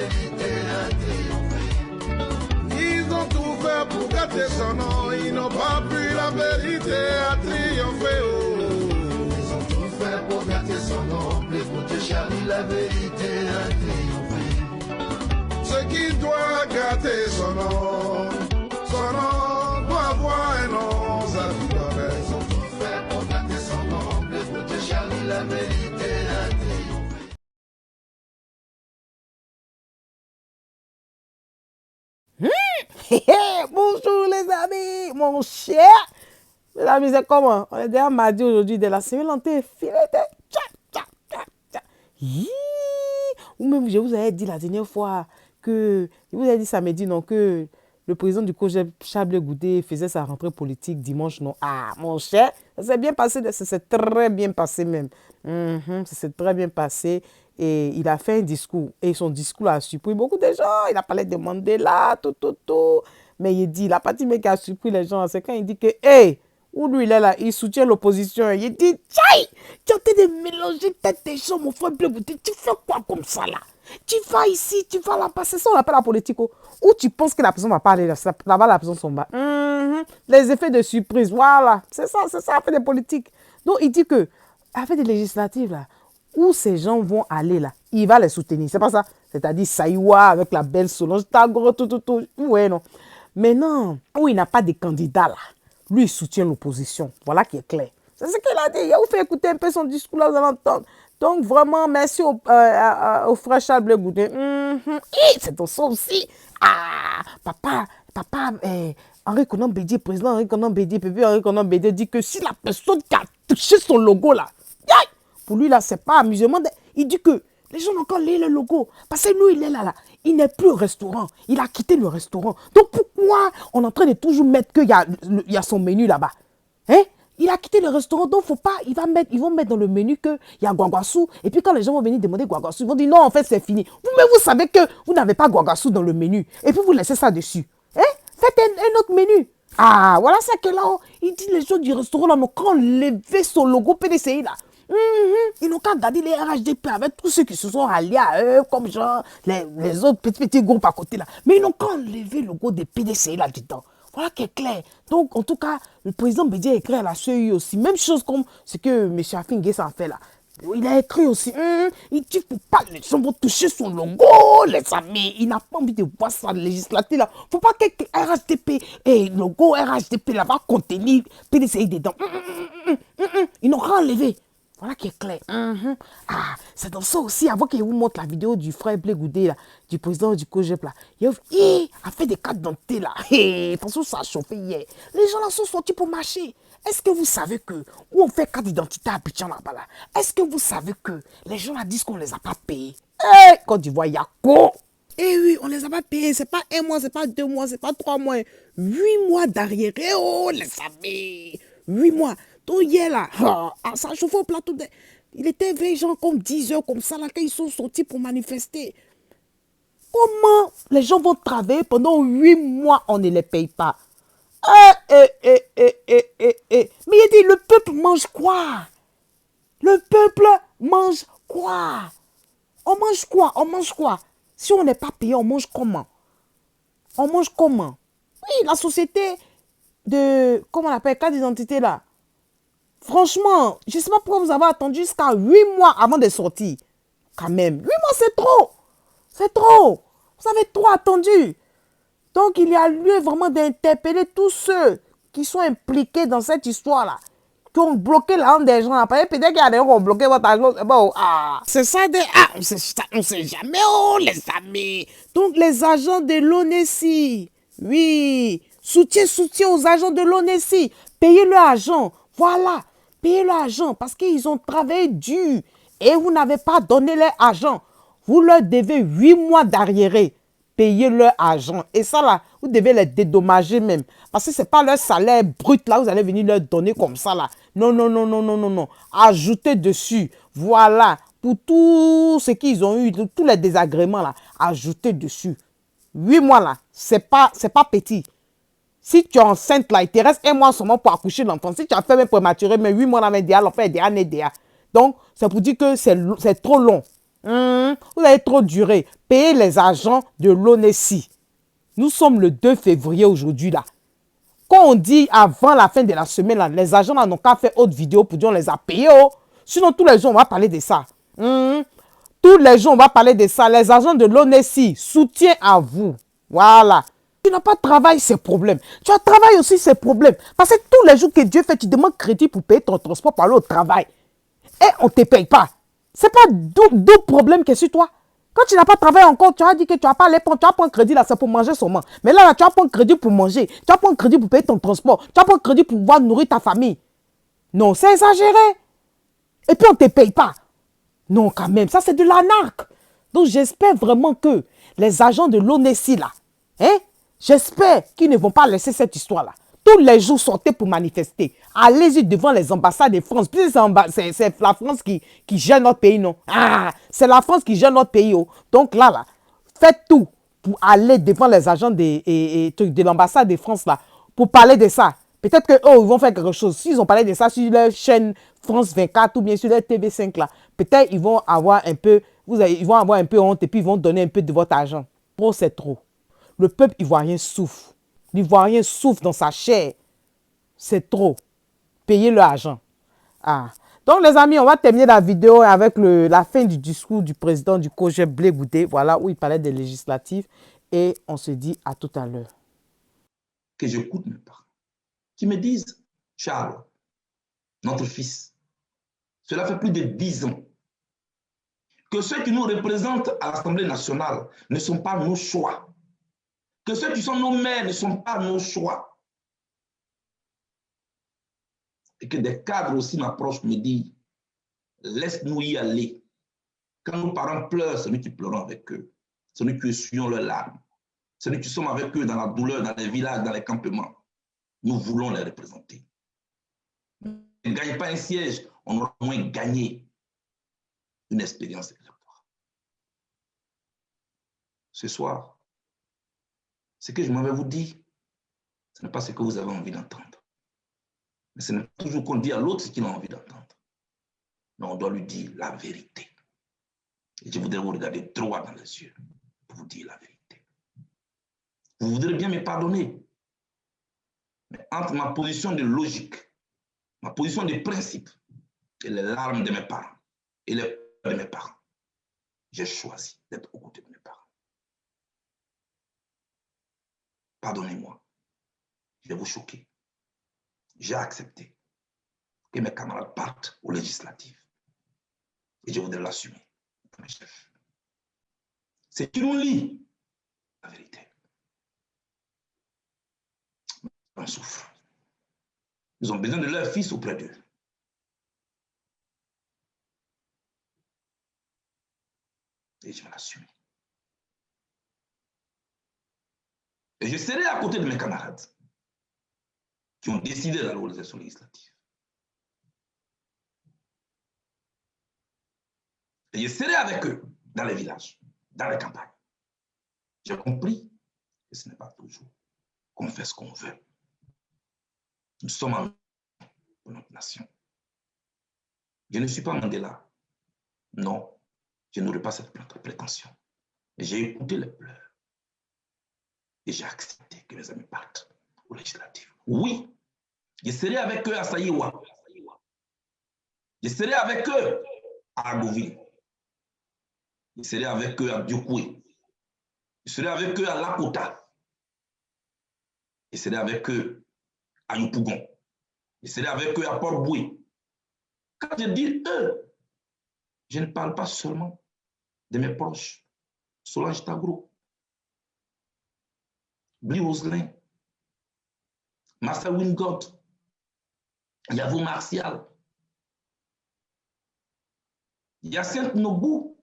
vérité a triomphé. Ils ont tout fait pour gâter son nom, ils n'ont pas pu, la vérité a triomphé. Oh. Ils ont tout fait pour gâter son nom, mais pour Dieu Charlie, la vérité a triomphé. Ce qui doit gâter son nom doit avoir un nom, ça doit être. Ils ont tout fait pour gâter son nom, mais pour Dieu Charlie, la vérité a triomphé. Bonjour les amis, mon cher. Les amis, c'est comment? On est déjà mardi aujourd'hui de la semaine, on est fileté. Ou même, je vous avais dit la dernière fois que, je vous avais dit samedi, non, que le président du COJEP, Charles Goudé, faisait sa rentrée politique dimanche, non. Ah, mon cher, ça s'est bien passé, ça s'est très bien passé même. Ça s'est très bien passé. Et il a fait un discours. Et son discours a surpris beaucoup de gens. Il a parlé de Mandela, tout. Mais il dit, la partie qui a surpris les gens, c'est quand il dit que, hey, où lui il est là, il soutient l'opposition. Il dit, tchaï, tu es en train de mélanger tête des gens, mon frère Bleu Goudé. Tu fais quoi comme ça là? Tu vas ici, tu vas là-bas. C'est ça on appelle la politique. Où tu penses que la personne va pas aller là-bas, la personne s'en va. Les effets de surprise, voilà. C'est ça, fait des politiques. Donc il dit que, avec des législatives là, où ces gens vont aller là, il va les soutenir. C'est pas ça. C'est-à-dire Saïwa avec la belle Solange, tout. Ouais, non. Maintenant, où il n'a pas de candidat là, lui il soutient l'opposition. Voilà qui est clair. C'est ce qu'il a dit. Il vous fait écouter un peu son discours là, vous allez entendre. Donc vraiment, merci au frère Charles Bleu Goudé. C'est ton son aussi. Ah, papa, Henri Konan Bédié, président Henri Konan Bédié, bébé Henri Konan Bédié dit que si la personne qui a touché son logo là, pour lui là, c'est pas amusement. Il dit que les gens ont encore lu le logo. Parce que lui, il est là. Il n'est plus au restaurant. Il a quitté le restaurant. Donc pourquoi on est en train de toujours mettre qu'il y a son menu là-bas? Hein? Il a quitté le restaurant, donc faut pas, ils vont mettre dans le menu qu'il y a Guaguassou. Et puis quand les gens vont venir demander Guaguassou, ils vont dire non, en fait c'est fini. Vous savez que vous n'avez pas Guaguassou dans le menu. Et puis vous laissez ça dessus. Hein? Faites un autre menu. Ah, voilà ça que là, il dit les gens du restaurant là, n'ont qu'à enlever son logo PDCI là. Ils n'ont qu'à garder les RHDP avec tous ceux qui se sont alliés à eux, comme genre les autres petits groupes à côté là. Mais ils n'ont qu'à enlever le logo des PDCI là-dedans. Voilà qui est clair. Donc, en tout cas, le président Bédié a écrit à la CEI aussi. Même chose comme ce que M. Afingué s'en fait là. Il a écrit aussi. Il dit qu'il ne faut pas les gens vont toucher son logo, les amis. Il n'a pas envie de voir ça législative là. Il ne faut pas que RHDP et le logo RHDP là va contenir PDCI dedans. Ils n'ont rien enlevé. Voilà qui est clair. Ah, c'est dans ça aussi, avant qu'il vous montre la vidéo du frère Bleu Goudé, là, du président du COJEP, là. Il a fait des cartes d'identité, là. Attention, ça a chauffé hier. Les gens là sont sortis pour marcher. Est-ce que vous savez que, où on fait carte d'identité à Abidjan là-bas, là, est-ce que vous savez que les gens là disent qu'on les a pas payés? Quand ils voient Yako. Oui, on les a pas payés. C'est pas 1 mois, c'est pas 2 mois, c'est pas 3 mois. 8 mois d'arriéré, oh, les amis. 8 mois. Donc hier là, ça a chauffé au plateau. Il était 20 gens comme 10 heures comme ça là, quand ils sont sortis pour manifester. Comment les gens vont travailler pendant 8 mois, on ne les paye pas? Mais il dit, le peuple mange quoi? Le peuple mange quoi? On mange quoi? On mange quoi? Si on n'est pas payé, on mange comment? On mange comment? Oui, la société de, comment on appelle, carte d'identité là. Franchement, je ne sais pas pourquoi vous avez attendu jusqu'à 8 mois avant de sortir. Quand même, 8 mois c'est trop. C'est trop. Vous avez trop attendu. Donc il y a lieu vraiment d'interpeller tous ceux qui sont impliqués dans cette histoire-là. Qui ont bloqué l'argent des gens. Peut-être qu'il y a des gens qui ont bloqué votre argent. Bon, c'est ça de... on ne sait jamais, oh les amis. Donc les agents de l'ONESI. Oui. Soutien aux agents de l'ONESI. Payez leur argent. Voilà. Payez leur argent parce qu'ils ont travaillé dur et vous n'avez pas donné leur argent. Vous leur devez 8 mois d'arriéré. Payez leur argent. Et ça là, vous devez les dédommager même. Parce que ce n'est pas leur salaire brut là, vous allez venir leur donner comme ça là. Non. Ajoutez dessus. Voilà. Pour tout ce qu'ils ont eu, tous les désagréments là, ajoutez dessus. 8 mois là, c'est pas petit. Si tu es enceinte, là, il te reste 1 mois seulement pour accoucher l'enfant. Si tu as fait même prématuré, mais 8 mois, l'enfant est déjà né déjà. Donc, c'est pour dire que c'est trop long. Vous avez trop duré. Payez les agents de l'ONESI. Nous sommes le 2 février aujourd'hui là. Quand on dit avant la fin de la semaine, là, les agents n'ont qu'à faire autre vidéo pour dire on les a payés. Oh. Sinon, tous les jours, on va parler de ça. Tous les jours, on va parler de ça. Les agents de l'ONESI, soutien à vous. Voilà. Tu n'as pas de travail, c'est problème. Tu as travail aussi, c'est problème. Parce que tous les jours que Dieu fait, tu demandes crédit pour payer ton transport pour aller au travail. Et on ne te paye pas. Ce n'est pas d'autres problèmes que sur toi. Quand tu n'as pas travaillé encore, tu as dit que tu n'as pas les points, tu as pas un crédit là, c'est pour manger seulement. Mais là, tu as pas un crédit pour manger, tu as pas un crédit pour payer ton transport, tu as pas un crédit pour pouvoir nourrir ta famille. Non, c'est exagéré. Et puis on ne te paye pas. Non, quand même, ça c'est de l'arnaque. Donc j'espère vraiment que les agents de l'ONESI là, j'espère qu'ils ne vont pas laisser cette histoire là. Tous les jours, sortez pour manifester. Allez-y devant les ambassades de France. C'est la France qui gère notre pays, non? C'est la France qui gère notre pays. Oh. Donc là, faites tout pour aller devant les agents de l'ambassade de France là, pour parler de ça. Peut-être qu'eux, ils vont faire quelque chose. S'ils ont parlé de ça sur leur chaîne France 24 ou bien sur leur TV5 là, peut-être ils vont avoir un peu, ils vont avoir un peu honte et puis ils vont donner un peu de votre argent. Trop, c'est trop. Le peuple ivoirien souffre. L'Ivoirien souffre dans sa chair. C'est trop. Payez l'argent. Donc, les amis, on va terminer la vidéo avec la fin du discours du président du COJEP, Blé Goudé, voilà, où il parlait des législatives. Et on se dit à tout à l'heure. Que j'écoute mes parents, qui me disent, Charles, notre fils, cela fait plus de 10 ans que ceux qui nous représentent à l'Assemblée nationale ne sont pas nos choix. Que ceux qui sont nos maires ne sont pas nos choix. Et que des cadres aussi m'approchent, me disent, laisse-nous y aller. Quand nos parents pleurent, c'est nous qui pleurons avec eux. C'est nous qui essuyons leurs larmes. C'est nous qui sommes avec eux dans la douleur, dans les villages, dans les campements. Nous voulons les représenter. Ne gagne pas un siège, on aura au moins gagné une expérience électorale. Ce soir, ce que je m'avais vous dit, ce n'est pas ce que vous avez envie d'entendre. Mais ce n'est pas toujours qu'on dit à l'autre ce qu'il a envie d'entendre. Mais on doit lui dire la vérité. Et je voudrais vous regarder droit dans les yeux pour vous dire la vérité. Vous voudrez bien me pardonner. Mais entre ma position de logique, ma position de principe et les larmes de mes parents et les pleurs de mes parents, j'ai choisi d'être aux côtés de mes parents. Pardonnez-moi, je vais vous choquer. J'ai accepté que mes camarades partent aux législatives. Et je voudrais l'assumer comme chef. C'est qui nous lie la vérité. On souffre. Ils ont besoin de leur fils auprès d'eux. Et je vais l'assumer. Et je serai à côté de mes camarades qui ont décidé d'aller aux élections législatives. Et je serai avec eux dans les villages, dans les campagnes. J'ai compris que ce n'est pas toujours qu'on fait ce qu'on veut. Nous sommes en pour notre nation. Je ne suis pas Mandela. Non, je n'aurai pas cette prétention. Mais j'ai écouté les pleurs. Et j'ai accepté que mes amis partent aux législatives. Oui, je serai avec eux à Saïwa. Je serai avec eux à Agoville. Je serai avec eux à Diokoué. Je serai avec eux à Lakota. Je serai avec eux à Yopougon. Je serai avec eux à Port-Boué. Quand je dis eux, je ne parle pas seulement de mes proches. Solange Tagro, Bli Roselin, Massa Wingot, Yavou Martial, Hyacinthe Nobou.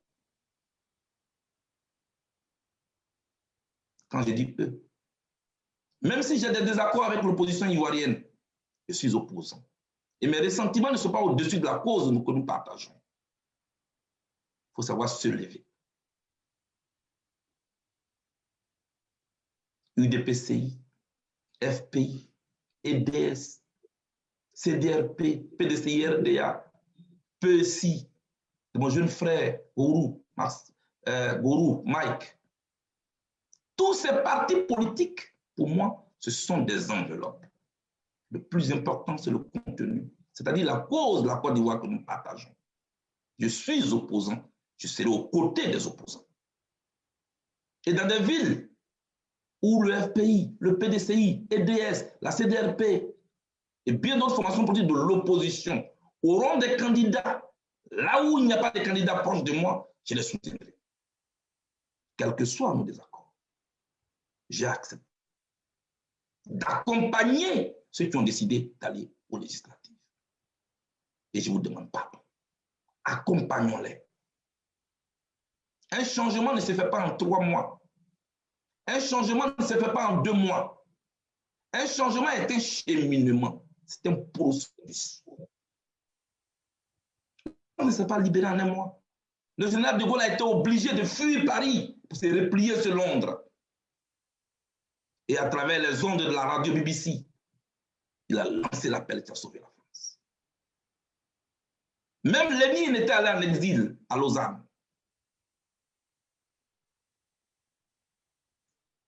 Quand je dis eux, même si j'ai des désaccords avec l'opposition ivoirienne, je suis opposant. Et mes ressentiments ne sont pas au-dessus de la cause que nous partageons. Il faut savoir se lever. UDPCI, FPI, EDS, CDRP, PDCI, RDA, PECI, de mon jeune frère Gourou, Mike. Tous ces partis politiques, pour moi, ce sont des enveloppes. Le plus important, c'est le contenu, c'est-à-dire la cause de la Côte d'Ivoire que nous partageons. Je suis opposant, je serai aux côtés des opposants. Et dans des villes où le FPI, le PDCI, EDS, la CDRP et bien d'autres formations politiques de l'opposition auront des candidats, là où il n'y a pas de candidats proches de moi, je les soutiendrai. Quels que soient nos désaccords, j'ai accepté d'accompagner ceux qui ont décidé d'aller aux législatives. Et je vous demande pardon. Accompagnons-les. Un changement ne se fait pas en 3 mois. Un changement ne se fait pas en 2 mois. Un changement est un cheminement. C'est un processus. On ne s'est pas libéré en 1 mois. Le général de Gaulle a été obligé de fuir Paris pour se replier sur Londres. Et à travers les ondes de la radio BBC, il a lancé l'appel qui a sauvé la France. Même Lénine était allé en exil à Lausanne.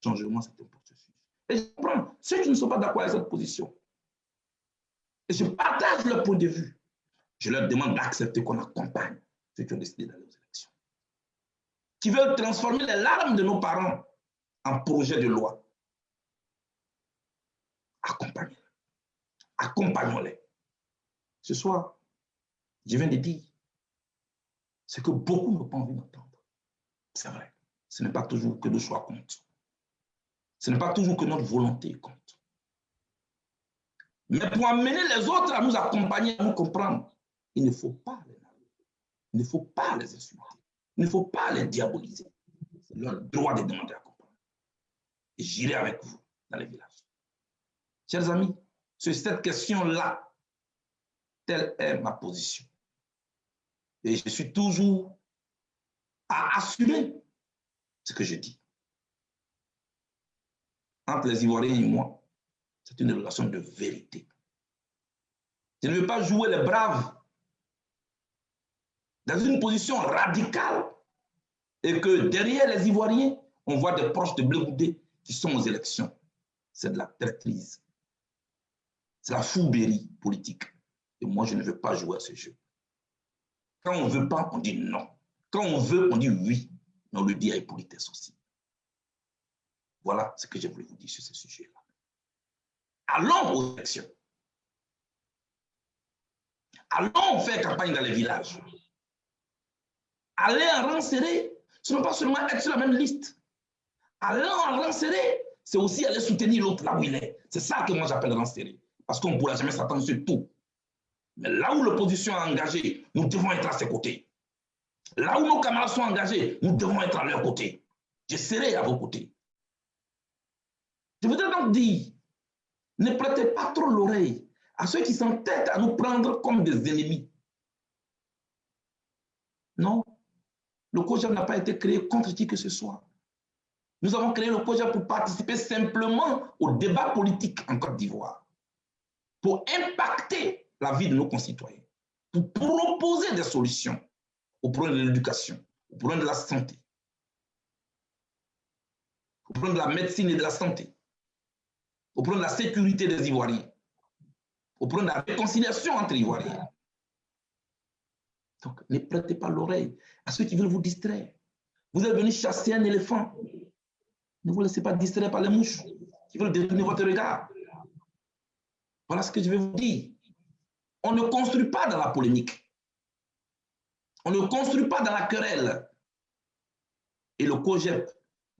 Changement, c'est un processus. Et je comprends ceux qui ne sont pas d'accord avec cette position. Et je partage leur point de vue. Je leur demande d'accepter qu'on accompagne ceux qui ont décidé d'aller aux élections. Qui veulent transformer les larmes de nos parents en projet de loi. Accompagnez-les. Accompagnons-les. Ce soir, je viens de dire ce que beaucoup n'ont pas envie d'entendre. C'est vrai. Ce n'est pas toujours que le choix compte. Ce n'est pas toujours que notre volonté compte. Mais pour amener les autres à nous accompagner, à nous comprendre, il ne faut pas les narguer. Il ne faut pas les insulter. Il ne faut pas les diaboliser. C'est leur droit de demander à comprendre. Et j'irai avec vous dans les villages. Chers amis, sur cette question-là, telle est ma position. Et je suis toujours à assumer ce que je dis. Entre les Ivoiriens et moi, c'est une relation de vérité. Je ne veux pas jouer les braves dans une position radicale et que derrière les Ivoiriens, on voit des proches de Blé Goudé qui sont aux élections. C'est de la traîtrise. C'est la fourberie politique. Et moi, je ne veux pas jouer à ce jeu. Quand on ne veut pas, on dit non. Quand on veut, on dit oui. Mais on le dit avec politesse aussi. Voilà ce que je voulais vous dire sur ce sujet-là. Allons aux élections. Allons faire campagne dans les villages. Aller en rang serré, ce n'est pas seulement être sur la même liste. Aller en rang serré, c'est aussi aller soutenir l'autre là où il est. C'est ça que moi j'appelle rang serré. Parce qu'on ne pourra jamais s'attendre sur tout. Mais là où l'opposition est engagée, nous devons être à ses côtés. Là où nos camarades sont engagés, nous devons être à leur côté. Je serai à vos côtés. Je voudrais donc dire, ne prêtez pas trop l'oreille à ceux qui s'entêtent à nous prendre comme des ennemis. Non, le COJEP n'a pas été créé contre qui que ce soit. Nous avons créé le COJEP pour participer simplement au débat politique en Côte d'Ivoire, pour impacter la vie de nos concitoyens, pour proposer des solutions au problème de l'éducation, au problème de la santé, au problème de la médecine et de la santé, au problème de la sécurité des Ivoiriens, au problème de la réconciliation entre Ivoiriens. Donc, ne prêtez pas l'oreille à ceux qui veulent vous distraire. Vous êtes venu chasser un éléphant. Ne vous laissez pas distraire par les mouches qui veulent détourner votre regard. Voilà ce que je vais vous dire. On ne construit pas dans la polémique. On ne construit pas dans la querelle. Et le COJEP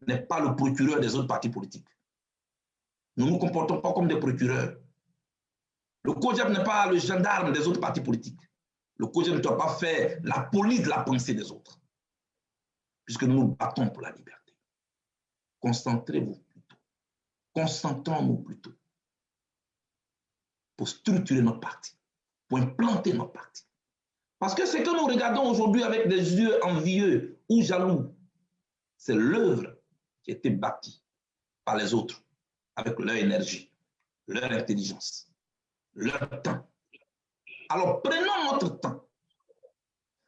n'est pas le procureur des autres partis politiques. Nous ne nous comportons pas comme des procureurs. Le COJEP n'est pas le gendarme des autres partis politiques. Le COJEP ne doit pas faire la police de la pensée des autres. Puisque nous nous battons pour la liberté. Concentrez-vous plutôt. Concentrons-nous plutôt. Pour structurer notre parti. Pour implanter notre parti. Parce que ce que nous regardons aujourd'hui avec des yeux envieux ou jaloux, c'est l'œuvre qui a été bâtie par les autres avec leur énergie, leur intelligence, leur temps. Alors prenons notre temps.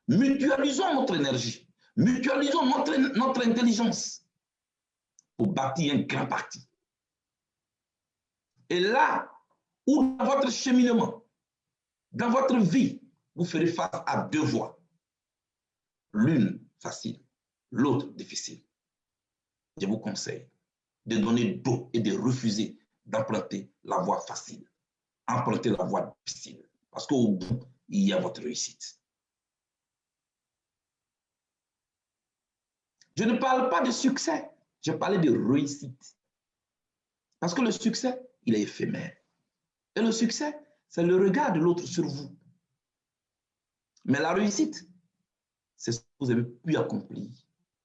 Mutualisons notre énergie, mutualisons notre intelligence pour bâtir un grand parti. Et là où dans votre cheminement, dans votre vie, vous ferez face à deux voies. L'une facile, l'autre difficile. Je vous conseille de donner dos et de refuser d'emprunter la voie facile. Empruntez la voie difficile. Parce qu'au bout, il y a votre réussite. Je ne parle pas de succès, je parlais de réussite. Parce que le succès, il est éphémère. Et le succès, c'est le regard de l'autre sur vous. Mais la réussite, c'est ce que vous avez pu accomplir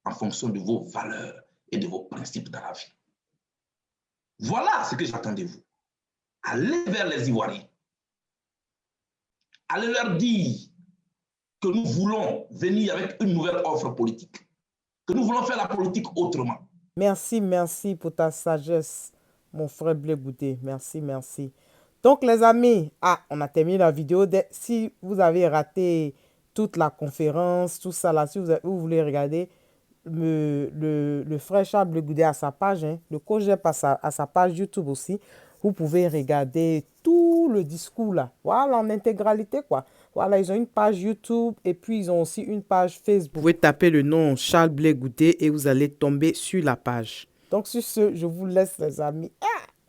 en fonction de vos valeurs et de vos principes dans la vie. Voilà ce que j'attends de vous. Allez vers les Ivoiriens. Allez leur dire que nous voulons venir avec une nouvelle offre politique. Que nous voulons faire la politique autrement. Merci, merci pour ta sagesse, mon frère Blé Goudé. Merci, merci. Donc, les amis, on a terminé la vidéo. Si vous avez raté toute la conférence, tout ça là, si vous voulez regarder, le frère Charles Blé Goudé à sa page, le COJEP à sa page YouTube aussi, vous pouvez regarder tout le discours là. Voilà, en intégralité quoi. Voilà, ils ont une page YouTube et puis ils ont aussi une page Facebook. Vous pouvez taper le nom Charles Blé Goudé et vous allez tomber sur la page. Donc sur ce, je vous laisse les amis.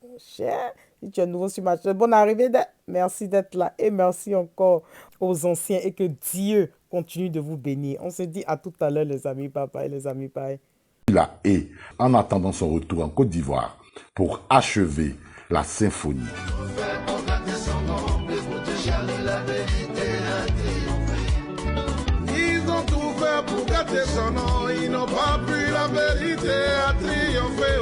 Mon cher, si tu es nouveau sur ma chaîne, bonne arrivée. Merci d'être là et merci encore aux anciens et que Dieu continue de vous bénir. On se dit à tout à l'heure les amis. Bye bye les amis. Bye. Et en attendant son retour en Côte d'Ivoire pour achever la symphonie. Ils ont tout fait pour gâter son nom, ils n'ont pas pu la vérité à triompher.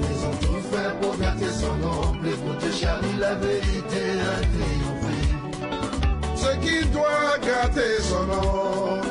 Ils ont tout fait pour gâter son nom, écoutez Charlie, la vérité a triomphé. Ce qui doit gâter son nom